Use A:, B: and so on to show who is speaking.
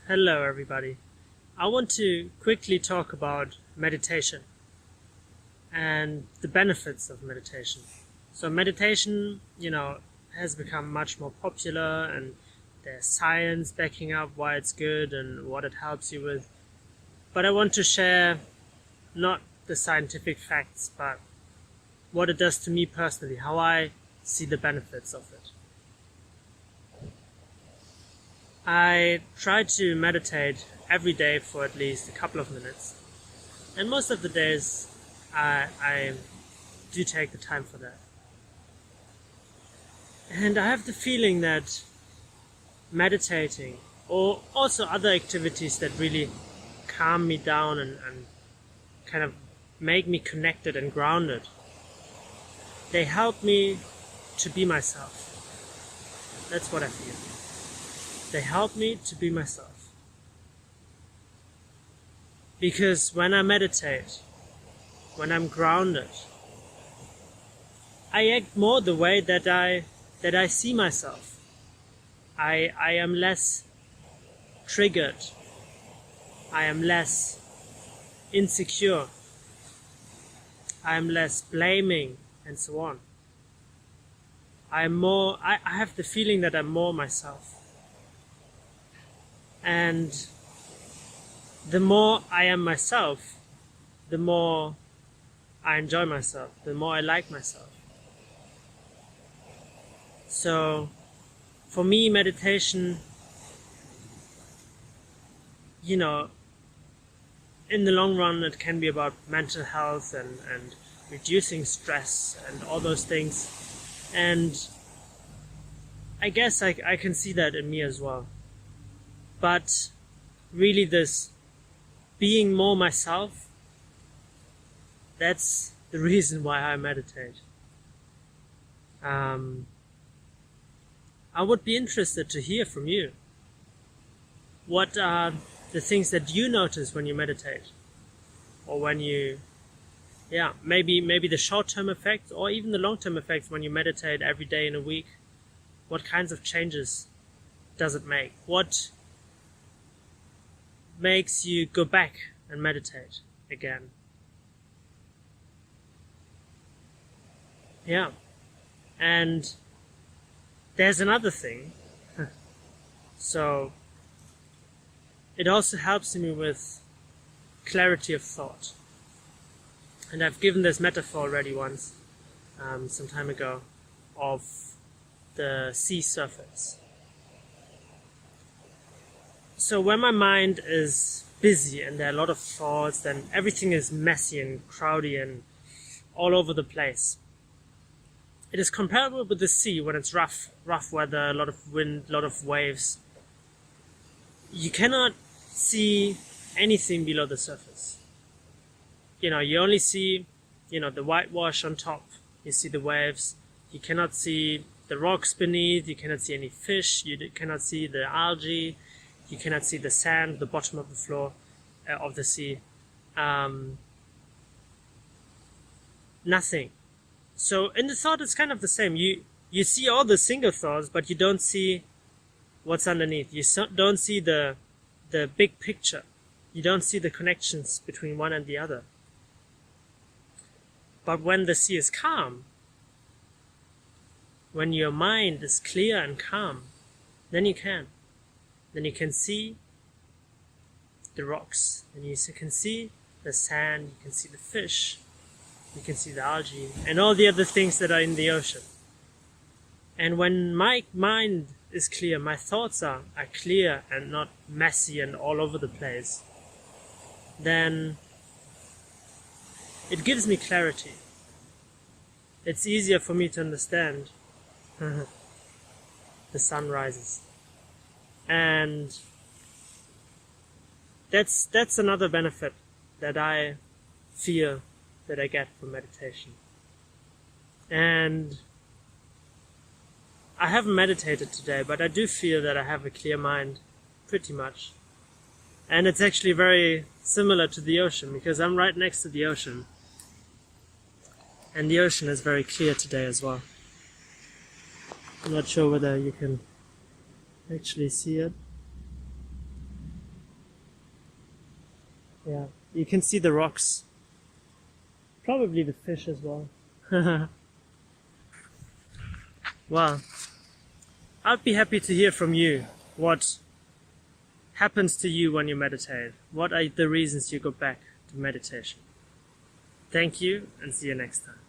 A: Hello everybody. I want to quickly talk about meditation and the benefits of meditation. So meditation, has become much more popular, and there's science backing up why it's good and what it helps you with. But I want to share not the scientific facts, but what it does to me personally, how I see the benefits of it. I try to meditate every day for at least a couple of minutes, and most of the days I do take the time for that. And I have the feeling that meditating, or also other activities that really calm me down and kind of make me connected and grounded, they help me to be myself. That's what I feel. They help me to be myself. Because when I meditate, when I'm grounded, I act more the way that I see myself. I am less triggered. I am less insecure. I am less blaming, and so on. I have the feeling that I'm more myself. And the more I am myself, the more I enjoy myself, the more I like myself. So, for me, meditation, in the long run, it can be about mental health and reducing stress and all those things. And I guess I can see that in me as well. But really, this being more myself, that's the reason why I meditate. I would be interested to hear from you. What are the things that you notice when you meditate? Or when you, maybe the short-term effects or even the long-term effects when you meditate every day in a week. What kinds of changes does it make? What makes you go back and meditate again? Yeah. And there's another thing. So it also helps me with clarity of thought. And I've given this metaphor already once, some time ago, of the sea surface. So when my mind is busy and there are a lot of thoughts, then everything is messy and crowdy and all over the place. It is comparable with the sea when it's rough weather, a lot of wind, a lot of waves. You cannot see anything below the surface. You only see, the whitewash on top. You see the waves. You cannot see the rocks beneath. You cannot see any fish. You cannot see the algae. You cannot see the sand, the bottom of the floor of the sea. Nothing. So in the thought, it's kind of the same. You see all the single thoughts, but you don't see what's underneath. You don't see the big picture. You don't see the connections between one and the other. But when the sea is calm, when your mind is clear and calm, then you can. Then you can see the rocks, and you can see the sand, you can see the fish, you can see the algae, and all the other things that are in the ocean. And when my mind is clear, my thoughts are clear and not messy and all over the place, then it gives me clarity. It's easier for me to understand the sun rises. And that's another benefit that I feel that I get from meditation. And I haven't meditated today, but I do feel that I have a clear mind, pretty much. And it's actually very similar to the ocean, because I'm right next to the ocean. And the ocean is very clear today as well. I'm not sure whether you can actually see it. Yeah, you can see the rocks. Probably the fish as well. Well, I'd be happy to hear from you. What happens to you when you meditate? What are the reasons you go back to meditation? Thank you, and see you next time.